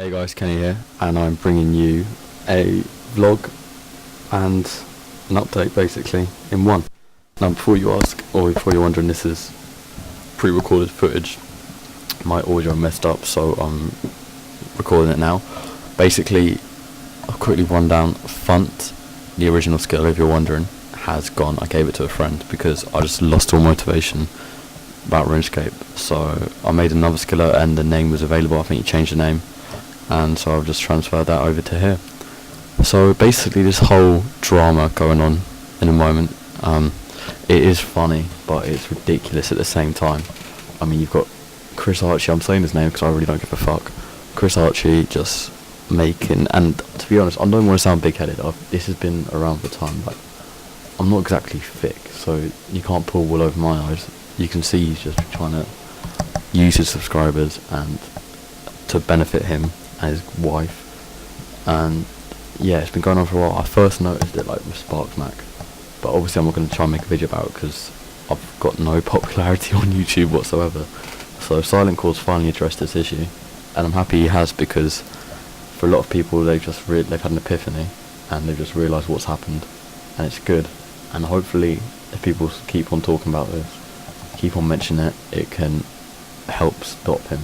Hey guys, Kenny here, and I'm bringing you a vlog and an update basically in one. Now before you ask, or before you're wondering, this is pre-recorded footage. My audio messed up, so I'm recording it now. Basically, I'll quickly run down Funt, the original skill, if you're wondering, has gone. I gave it to a friend because I just lost all motivation about Runescape. So I made another skiller and the name was available. I think he changed the name. And so I've just transferred that over to here. So basically this whole drama going on in a moment, it is funny, but it's ridiculous at the same time. I mean, you've got Chris Archie, I'm saying his name because I really don't give a fuck. Chris Archie just making, and to be honest, I don't want to sound big-headed, this has been around for time, like, I'm not exactly thick, so you can't pull wool over my eyes. You can see he's just trying to use his subscribers and to benefit him and his wife, and yeah, it's been going on for a while. I first noticed it like with SparkMac, but obviously I'm not going to try and make a video about it because I've got no popularity on YouTube whatsoever. So Silent Call's finally addressed this issue, and I'm happy he has, because for a lot of people they've had an epiphany and they've just realised what's happened, and it's good. And hopefully if people keep on talking about this, keep on mentioning it, it can help stop him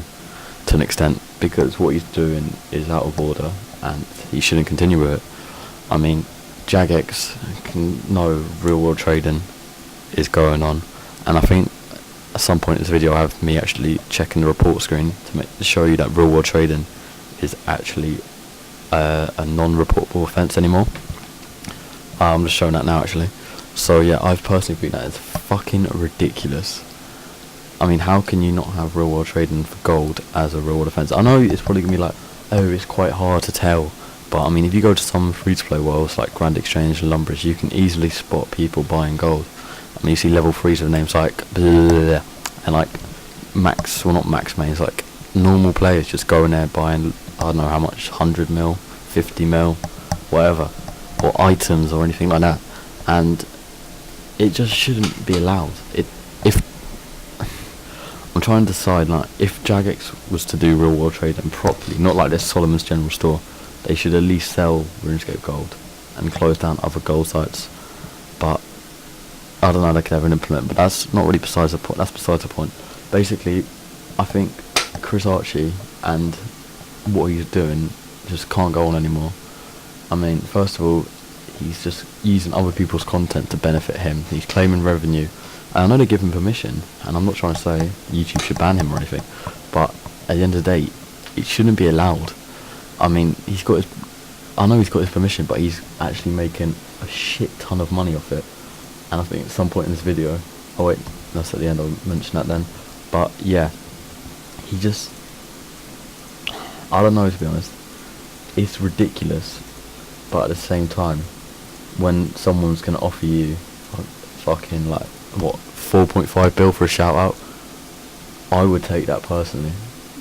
to an extent, because what he's doing is out of order and he shouldn't continue with it. I mean, jagex can know real world trading is going on, and I think at some point in this video I have me actually checking the report screen to show you that real world trading is actually a non-reportable offence anymore. I'm just showing that now actually. So yeah, I personally think that is fucking ridiculous. I mean, how can you not have real world trading for gold as a real world offence? I know it's probably going to be like, oh, it's quite hard to tell, but I mean, if you go to some free-to-play worlds like Grand Exchange and Lumbridge, you can easily spot people buying gold. I mean, you see level 3s with names like blah, and like max, well not max mains, like normal players just going there buying, I don't know how much, 100 mil, 50 mil, whatever, or items or anything like that, and it just shouldn't be allowed. I'm trying to decide, like, if jagex was to do real world trading properly, not like this Solomon's General Store, they should at least sell RuneScape gold and close down other gold sites. But I don't know how they could ever implement, but that's not really besides the point. That's besides the point. Basically, I think Chris Archie and what he's doing just can't go on anymore. I mean, first of all, he's just using other people's content to benefit him. He's claiming revenue. And I know they give him permission, and I'm not trying to say YouTube should ban him or anything, but at the end of the day, it shouldn't be allowed. I mean, I know he's got his permission, but he's actually making a shit ton of money off it. And I think at some point in this video, oh wait, that's at the end, I'll mention that then. But yeah, he just, I don't know, to be honest. It's ridiculous, but at the same time, when someone's going to offer you fucking like, what, 4.5 bill for a shout out, I would take that personally.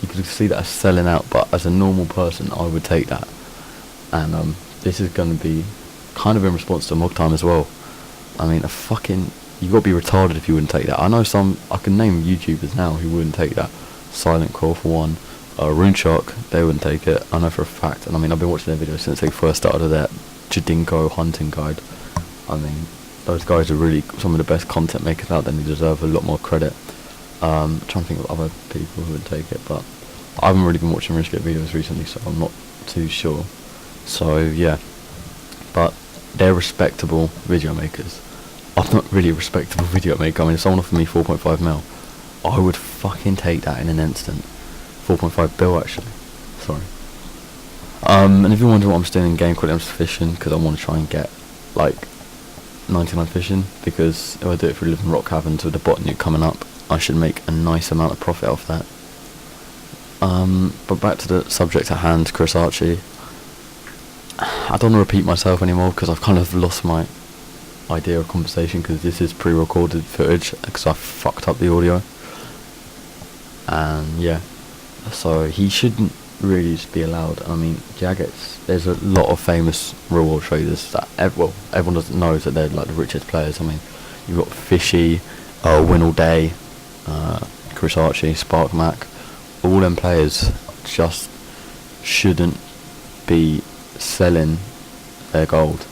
You could see that as selling out, but as a normal person I would take that. And this is going to be kind of in response to Mog Time as well. I mean, you got to be retarded if you wouldn't take that. I know I can name YouTubers now who wouldn't take that. Silent Call for one, RuneShark, they wouldn't take it, I know for a fact. And I mean, I've been watching their videos since they first started their Jadinko hunting guide. I mean, those guys are really some of the best content makers out there, and they deserve a lot more credit. I'm trying to think of other people who would take it, but I haven't really been watching Runescape videos recently, so I'm not too sure. So yeah, but they're respectable video makers. I'm not really a respectable video maker. I mean, if someone offered me 4.5 mil, I would fucking take that in an instant. 4.5 bill actually, sorry. And if you're wondering what I'm still in game, quickly, I'm just fishing because I want to try and get like 99 fishing, because if I do it for 11 rock caverns with the bot nuke coming up, I should make a nice amount of profit off that. But back to the subject at hand, Chris Archie. I don't want to repeat myself anymore because I've kind of lost my idea of conversation, because this is pre-recorded footage because I fucked up the audio. And yeah, so he shouldn't really just be allowed. I mean, jagex, there's a lot of famous real world traders that everyone doesn't know that they're like the richest players. I mean, you've got Fishy, Win All Day, Chris Archie, SparkMac, all them players just shouldn't be selling their gold.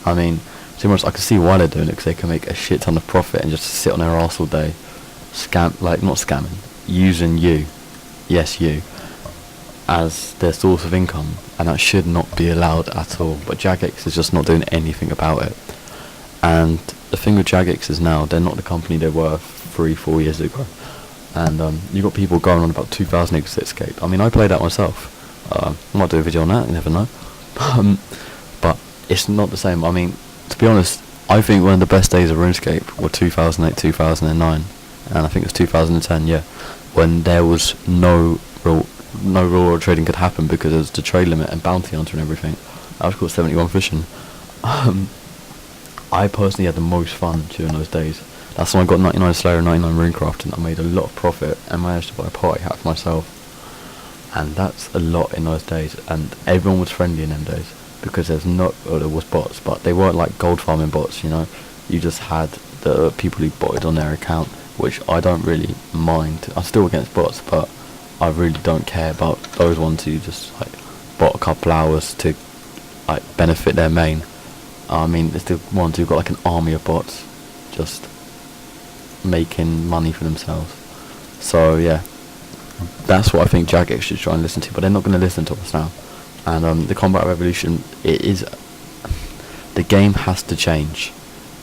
I mean, to be honest, I can see why they're doing it, because they can make a shit ton of profit and just sit on their arse all day, not scamming, using you, yes you, as their source of income, and that should not be allowed at all. But jagex is just not doing anything about it. And the thing with jagex is now they're not the company they were 3-4 years ago. And you got people going on about 2000 Runescape. I mean, I played that myself. I might do a video on that, you never know. But it's not the same. I mean, to be honest, I think one of the best days of RuneScape were 2008, 2009, and I think it was 2010, yeah, when there was no real trading could happen because there was the trade limit and bounty hunter and everything. I was caught 71 fishing. I personally had the most fun during those days. That's when I got 99 Slayer and 99 Runecraft, and I made a lot of profit and managed to buy a party hat for myself. And that's a lot in those days, and everyone was friendly in them days, because there was bots, but they weren't like gold farming bots, you know. You just had the people who botted on their account, which I don't really mind. I'm still against bots, but I really don't care about those ones who just like bot a couple hours to like benefit their main. I mean, it's the ones who've got like an army of bots just making money for themselves. So yeah, that's what I think jagex should try and listen to, but they're not going to listen to us now. And the combat revolution, the game has to change.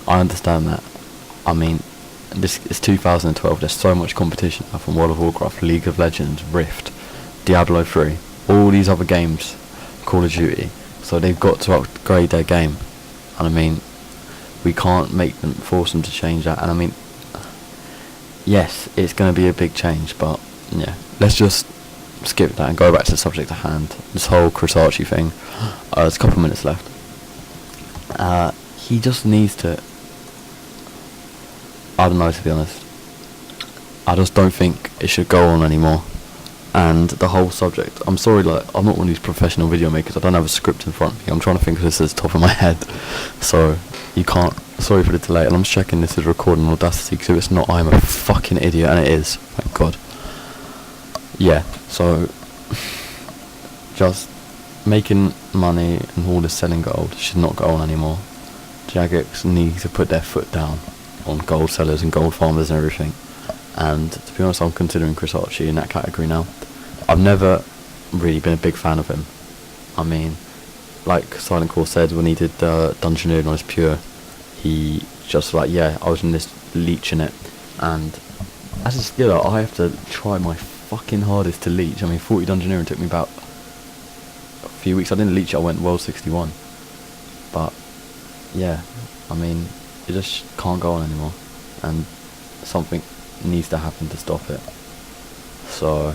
I understand that. I mean, this is 2012, there's so much competition now from World of Warcraft, League of Legends, Rift, Diablo 3, all these other games, Call of Duty, so they've got to upgrade their game. And I mean, we can't force them to change that. And I mean, yes, it's going to be a big change, but yeah, let's just skip that and go back to the subject at hand. This whole KASOY thing. There's a couple of minutes left. He just needs to, I don't know, to be honest. I just don't think it should go on anymore. And the whole subject, I'm sorry, like, I'm not one of these professional video makers. I don't have a script in front of me. I'm trying to think of this at the top of my head, so you can't. Sorry for the delay. And I'm just checking this is recording on Audacity, because if it's not, I'm a fucking idiot, and it is. Thank God. Yeah. So just making money and all this selling gold should not go on anymore. jagex need to put their foot down on gold sellers and gold farmers and everything. And to be honest, I'm considering KASOY in that category now. I've never really been a big fan of him. I mean, like Silent Core said when he did Dungeoneering on his Pure, he just like, yeah, I was in this leeching it, and as a skiller I have to try my fucking hardest to leech. I mean, 40 Dungeoneering took me about a few weeks. I didn't leech it, I went World 61. But yeah, I mean, it just can't go on anymore, and something needs to happen to stop it. So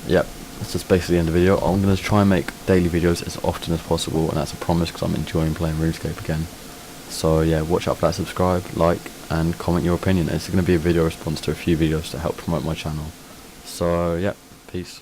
yep, that's just basically the end of the video. I'm going to try and make daily videos as often as possible, and that's a promise, because I'm enjoying playing RuneScape again. So yeah, watch out for that, subscribe, like, and comment your opinion. It's going to be a video response to a few videos to help promote my channel. So yeah, peace.